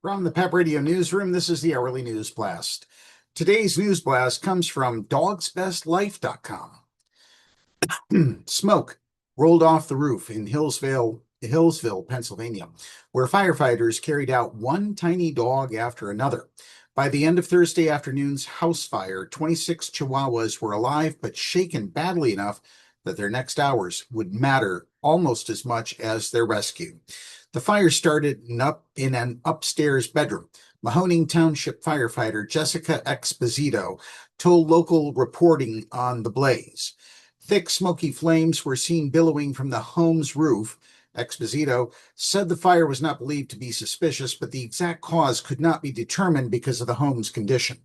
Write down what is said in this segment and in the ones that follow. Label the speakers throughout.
Speaker 1: From the PEP Radio Newsroom, this is the Hourly News Blast. Today's News Blast comes from dogsbestlife.com. Smoke rolled off the roof in Hillsville, Pennsylvania, where firefighters carried out one tiny dog after another. By the end of Thursday afternoon's house fire, 26 chihuahuas were alive but shaken badly enough that their next hours would matter almost as much as their rescue. The fire started in an upstairs bedroom. Mahoning Township firefighter Jessica Exposito told local reporting on the blaze. Thick, smoky flames were seen billowing from the home's roof. Exposito said the fire was not believed to be suspicious, but the exact cause could not be determined because of the home's condition.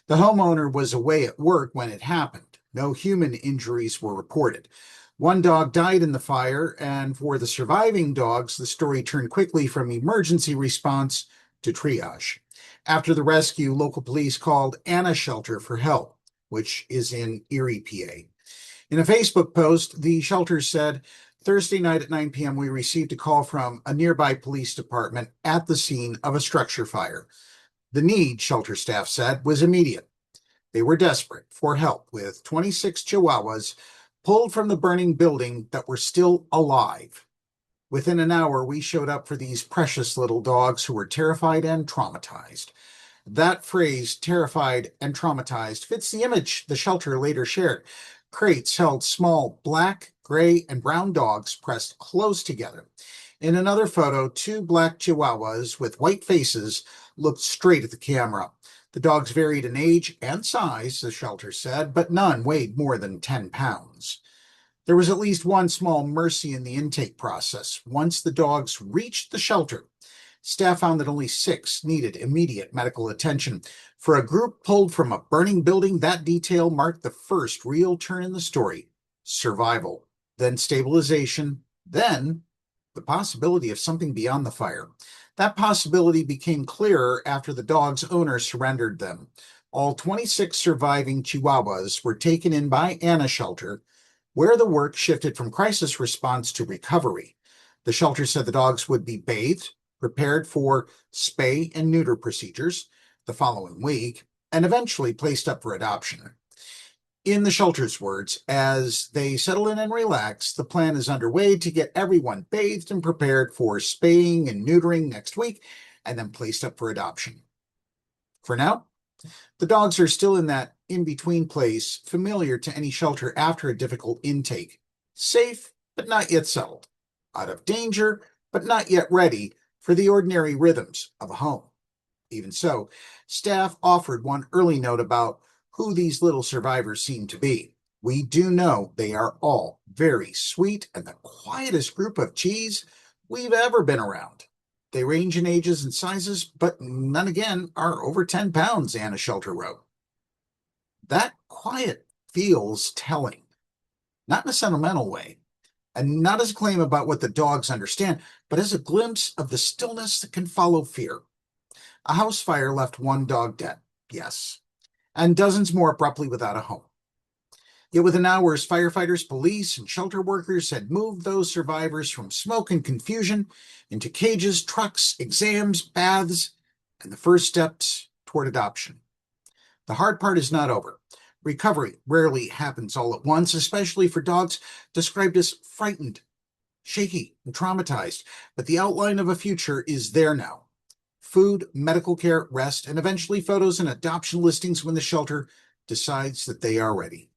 Speaker 1: The homeowner was away at work when it happened. No human injuries were reported. One dog died in the fire, and for the surviving dogs, the story turned quickly from emergency response to triage. After the rescue, local police called Anna Shelter for help, which is in Erie, PA. In a Facebook post, the shelter said, Thursday night at 9 p.m., we received a call from a nearby police department at the scene of a structure fire. The need, shelter staff said, was immediate. They were desperate for help with 26 chihuahuas pulled from the burning building that were still alive. Within an hour, we showed up for these precious little dogs who were terrified and traumatized. That phrase, terrified and traumatized, fits the image the shelter later shared. Crates held small black, gray, and brown dogs pressed close together. In another photo, two black chihuahuas with white faces looked straight at the camera. The dogs varied in age and size, the shelter said, but none weighed more than 10 pounds. There was at least one small mercy in the intake process. Once the dogs reached the shelter, staff found that only 6 needed immediate medical attention. For a group pulled from a burning building, that detail marked the first real turn in the story. Survival, then stabilization, then the possibility of something beyond the fire. That possibility became clearer after the dog's owner surrendered them. All 26 surviving chihuahuas were taken in by Anna Shelter, where the work shifted from crisis response to recovery. The shelter said the dogs would be bathed, prepared for spay and neuter procedures the following week, and eventually placed up for adoption. In the shelter's words, as they settle in and relax, the plan is underway to get everyone bathed and prepared for spaying and neutering next week, and then placed up for adoption. For now, the dogs are still in that in-between place familiar to any shelter after a difficult intake. Safe, but not yet settled. Out of danger, but not yet ready for the ordinary rhythms of a home. Even so, staff offered one early note about who these little survivors seem to be. We do know they are all very sweet and the quietest group of cheese we've ever been around. They range in ages and sizes, but none again are over 10 pounds, Anna Shelter wrote. That quiet feels telling, not in a sentimental way, and not as a claim about what the dogs understand, but as a glimpse of the stillness that can follow fear. A house fire left one dog dead, yes, and dozens more abruptly without a home. Yet within hours, firefighters, police, and shelter workers had moved those survivors from smoke and confusion into cages, trucks, exams, baths, and the first steps toward adoption. The hard part is not over. Recovery rarely happens all at once, especially for dogs described as frightened, shaky, and traumatized, but the outline of a future is there now. Food, medical care, rest, and eventually photos and adoption listings when the shelter decides that they are ready.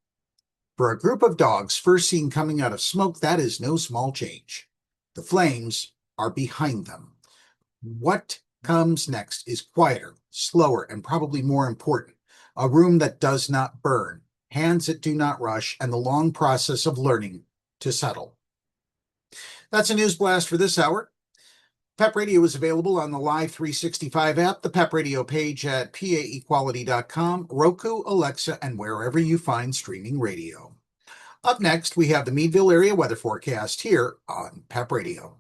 Speaker 1: For a group of dogs first seen coming out of smoke, that is no small change. The flames are behind them. What comes next is quieter, slower, and probably more important. A room that does not burn, hands that do not rush, and the long process of learning to settle. That's a news blast for this hour. PEP Radio is available on the Live 365 app, the PEP Radio page at paequality.com, Roku, Alexa, and wherever you find streaming radio. Up next, we have the Meadville area weather forecast here on PEP Radio.